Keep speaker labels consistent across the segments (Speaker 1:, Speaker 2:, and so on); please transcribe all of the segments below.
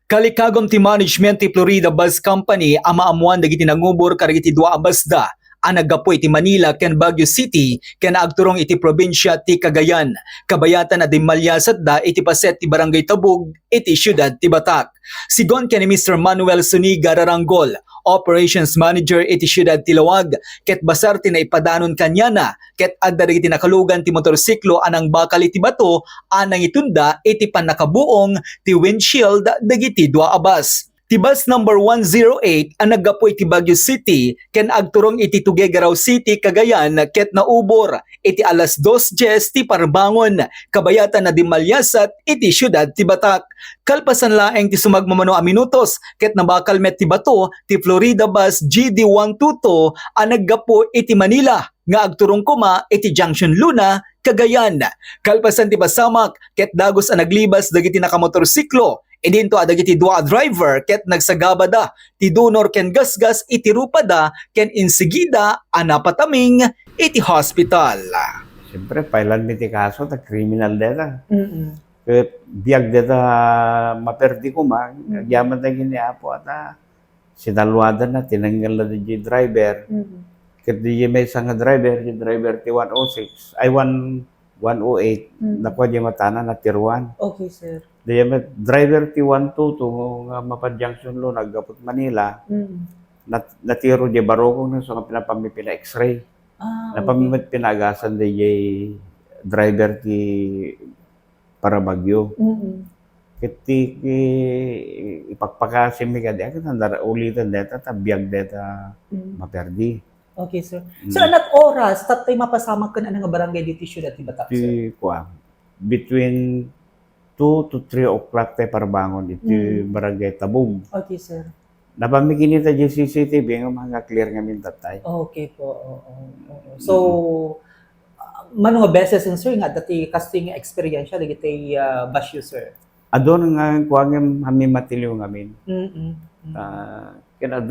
Speaker 1: Kalikagom ti management ti Florida Bus Company ang maamuan dagiti nangubor karagiti dua a basda ang naggapoy ti Manila ken Baguio City ken agturong iti probinsya ti Cagayan. Kabayatan na di malyasat da iti paset ti Barangay Tabug iti syudad ti Batak. Sigon ken ni Mr. Manuel Suniga Raranggol, Operations Manager iti syudad ti Lawag, ket basar ti naipadanon kanyana ket adda dagiti nakalugan ti motorsiklo anang bakal iti bato anang itunda iti panakabuong ti windshield dagiti dua a bus. Ti bus number 108 ang naggapoy iti Baguio City ken agturong iti Tuguegarao City Cagayan ket naubor iti alas 2:10 ti parbangon kabayatan na di malyasat iti syudad ti Batak. Kalpasan laeng ti sumagmamano a minutos ket nabakal met ti bato ti Florida Bus GD122 ang naggapo iti Manila nga agturong kuma iti Junction Luna Cagayan. Kalpasan ti pasamak ket dagos ang naglibas dagiti nakamotorsiklo. Idinto adagiti dua driver ket nagsagabada ti donor ken gasgas iti rupada ken insigida anapataming iti hospital.
Speaker 2: Siyempre, pailan mi ti kaso, ta criminal deta.
Speaker 3: Mm.
Speaker 2: Kaya biyag deta maperdi ko ma, yaman na giniapo at sinalwada na, tinanggal na di driver.
Speaker 3: Mm.
Speaker 2: Kaya di may isang driver ti 106, ay 108, nakuha di matana na tiruan.
Speaker 3: Okay, sir.
Speaker 2: Di may driver ti 122, nga mapad-junction lo, naggapot Manila, natiro di barokong na, so nga pinapamipina x-ray. Napamimit pinagasan di driver ti para Bagyo. Kiti ipagpakasim mi kadi akin andara ulitan deta ta biag deta maperdi.
Speaker 3: Okay, sir. So, anat oras, tatay mapasamak ka na nga barangay dito syudad ti Batak, sir?
Speaker 2: Ti kuan between 2 to 3 o'clock tayo parbangon iti barangay Tabug.
Speaker 3: Okay, sir.
Speaker 2: Napamiginita di CCTV nga mga clear nga min tatay.
Speaker 3: Okay po. So, mano nga beses yun, sir, nga dati casting experience siya, dagiti bus user.
Speaker 2: Adon nga kuan nga kami matiliw ngamin. Kaya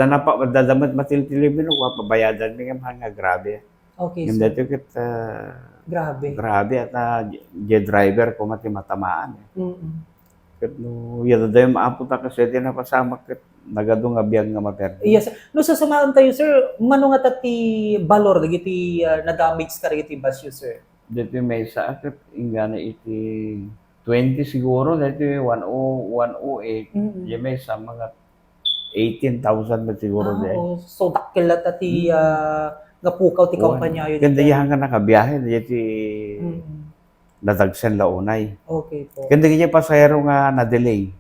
Speaker 2: dadamat matiltilib no pabayadan mi nga grabe.
Speaker 3: Okay,
Speaker 2: Yung
Speaker 3: sir.
Speaker 2: dati ket
Speaker 3: Grabe.
Speaker 2: at je driver ko mati matamaan. Ket no yada dayo maaputa kasi di napasama ket nagado nga biyag nga maperdi.
Speaker 3: Yes, sir. No, so samahan tayo, sir, mano nga tati balor, dagiti na-damage ka dagiti bus user.
Speaker 2: Dito may sa ket ingana iti 20 siguro dito 108 je may sa mga 18,000 na siguro di.
Speaker 3: So, dakil na tati nga pukaw ti kampanya yun.
Speaker 2: Kanda yang nga nakabiyahe dito natagsen launay.
Speaker 3: Okay po.
Speaker 2: Kanda kanya pasahero nga na-delay.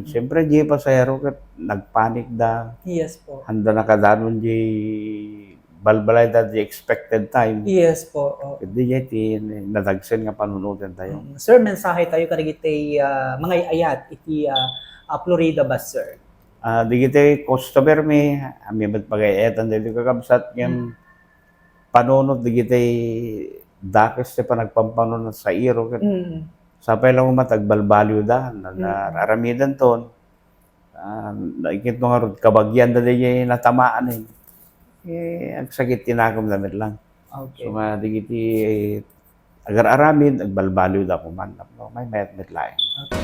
Speaker 2: Siyempre, di pasahero kat nagpanik da.
Speaker 3: Yes po.
Speaker 2: Handa na kadanon di balbalay da di expected time.
Speaker 3: Yes po.
Speaker 2: Hindi di natagsen nga panunutan tayo.
Speaker 3: Sir, mensahe tayo karigiti mga ayat iti Florida Bus, sir.
Speaker 2: Di kita customer mi, ami ba't pag-aetan dito kakabsat yung panunod, di kita dakis na panagpampanunod sa iro. Sapay lang matagbalbalyo da, nararamidan ton. Naikit nga rin, kabagyan da di natamaan ang sakit tinakam damit lang.
Speaker 3: Okay.
Speaker 2: So nga di kita agar-aramid, agbalbalyo da kuman. May mayat-met lain.
Speaker 3: Okay.